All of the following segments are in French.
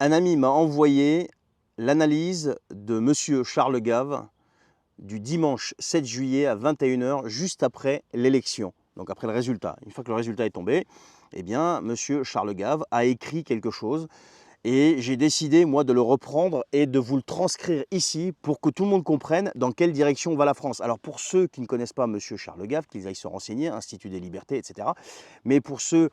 Un ami m'a envoyé l'analyse de Monsieur Charles Gave du dimanche 7 juillet à 21 h, juste après l'élection, donc après le résultat. Une fois que le résultat est tombé, eh bien, Monsieur Charles Gave a écrit quelque chose et j'ai décidé, moi, de le reprendre et de vous le transcrire ici pour que tout le monde comprenne dans quelle direction va la France. Alors, pour ceux qui ne connaissent pas Monsieur Charles Gave, qu'ils aillent se renseigner, Institut des Libertés, etc. Mais pour ceux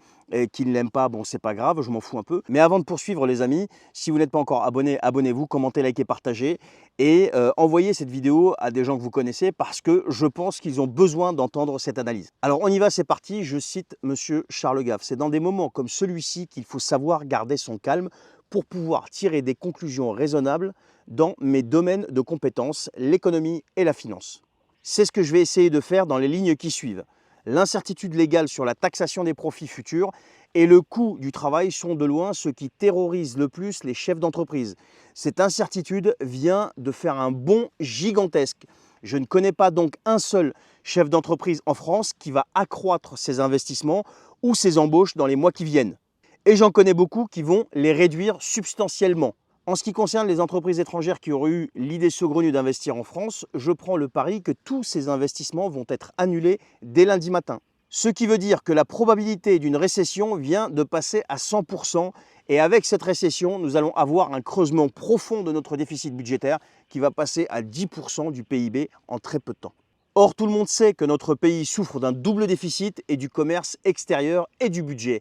qui ne l'aiment pas, bon, c'est pas grave, je m'en fous un peu. Mais avant de poursuivre, les amis, si vous n'êtes pas encore abonné, abonnez-vous, commentez, likez, partagez et envoyez cette vidéo à des gens que vous connaissez parce que je pense qu'ils ont besoin d'entendre cette analyse. Alors, on y va, c'est parti. Je cite Monsieur Charles Gave. C'est dans des moments comme celui-ci qu'il faut savoir garder son calme pour pouvoir tirer des conclusions raisonnables dans mes domaines de compétences, l'économie et la finance. C'est ce que je vais essayer de faire dans les lignes qui suivent. L'incertitude légale sur la taxation des profits futurs et le coût du travail sont de loin ce qui terrorise le plus les chefs d'entreprise. Cette incertitude vient de faire un bond gigantesque. Je ne connais pas donc un seul chef d'entreprise en France qui va accroître ses investissements ou ses embauches dans les mois qui viennent. Et j'en connais beaucoup qui vont les réduire substantiellement. En ce qui concerne les entreprises étrangères qui auraient eu l'idée saugrenue d'investir en France, je prends le pari que tous ces investissements vont être annulés dès lundi matin. Ce qui veut dire que la probabilité d'une récession vient de passer à 100%. Et avec cette récession, nous allons avoir un creusement profond de notre déficit budgétaire qui va passer à 10% du PIB en très peu de temps. Or, tout le monde sait que notre pays souffre d'un double déficit et du commerce extérieur et du budget.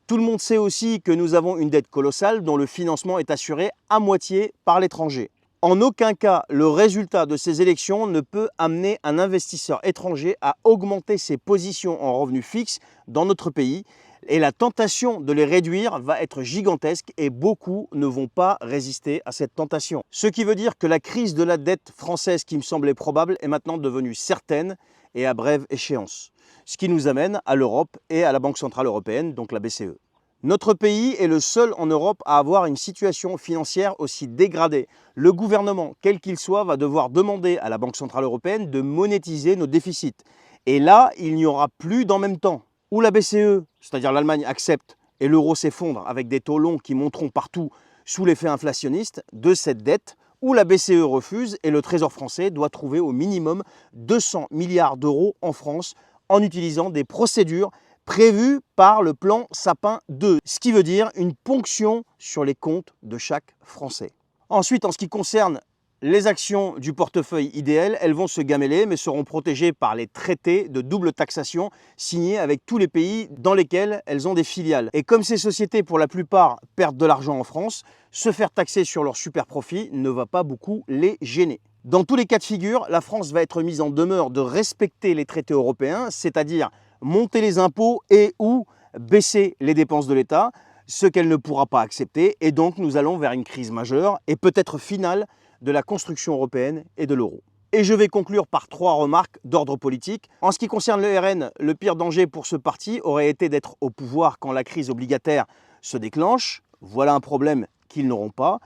Tout le monde sait aussi que nous avons une dette colossale dont le financement est assuré à moitié par l'étranger. En aucun cas, le résultat de ces élections ne peut amener un investisseur étranger à augmenter ses positions en revenus fixes dans notre pays et la tentation de les réduire va être gigantesque et beaucoup ne vont pas résister à cette tentation. Ce qui veut dire que la crise de la dette française qui me semblait probable est maintenant devenue certaine et à brève échéance. Ce qui nous amène à l'Europe et à la Banque Centrale Européenne, donc la BCE. Notre pays est le seul en Europe à avoir une situation financière aussi dégradée. Le gouvernement, quel qu'il soit, va devoir demander à la Banque Centrale Européenne de monétiser nos déficits. Et là, il n'y aura plus d'en même temps. Où la BCE, c'est-à-dire l'Allemagne, accepte et l'euro s'effondre avec des taux longs qui monteront partout sous l'effet inflationniste de cette dette, où la BCE refuse et le Trésor français doit trouver au minimum 200 milliards d'euros en France en utilisant des procédures prévues par le plan Sapin 2, ce qui veut dire une ponction sur les comptes de chaque Français. Ensuite, en ce qui concerne les actions du portefeuille IDL, elles vont se gameler mais seront protégées par les traités de double taxation signés avec tous les pays dans lesquels elles ont des filiales. Et comme ces sociétés, pour la plupart, perdent de l'argent en France, se faire taxer sur leurs super profits ne va pas beaucoup les gêner. Dans tous les cas de figure, la France va être mise en demeure de respecter les traités européens, c'est-à-dire monter les impôts et ou baisser les dépenses de l'État, ce qu'elle ne pourra pas accepter. Et donc nous allons vers une crise majeure et peut-être finale de la construction européenne et de l'euro. Et je vais conclure par 3 remarques d'ordre politique. En ce qui concerne le RN, le pire danger pour ce parti aurait été d'être au pouvoir quand la crise obligataire se déclenche. Voilà un problème qu'ils n'auront pas.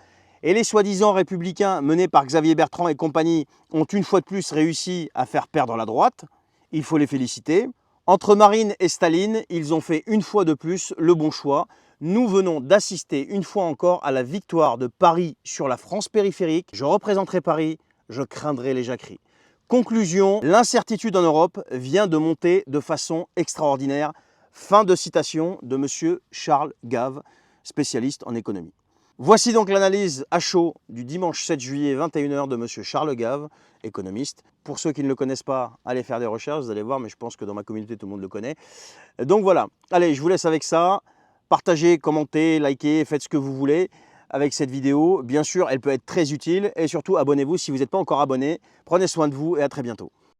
Et les soi-disant républicains menés par Xavier Bertrand et compagnie ont une fois de plus réussi à faire perdre la droite. Il faut les féliciter. Entre Marine et Staline, ils ont fait une fois de plus le bon choix. Nous venons d'assister une fois encore à la victoire de Paris sur la France périphérique. Je représenterai Paris, je craindrai les jacqueries. Conclusion, l'incertitude en Europe vient de monter de façon extraordinaire. Fin de citation de Monsieur Charles Gave, spécialiste en économie. Voici donc l'analyse à chaud du dimanche 7 juillet 21 h de Monsieur Charles Gave, économiste. Pour ceux qui ne le connaissent pas, allez faire des recherches, vous allez voir, mais je pense que dans ma communauté, tout le monde le connaît. Donc voilà, allez, je vous laisse avec ça. Partagez, commentez, likez, faites ce que vous voulez avec cette vidéo. Bien sûr, elle peut être très utile et surtout, abonnez-vous si vous n'êtes pas encore abonné. Prenez soin de vous et à très bientôt.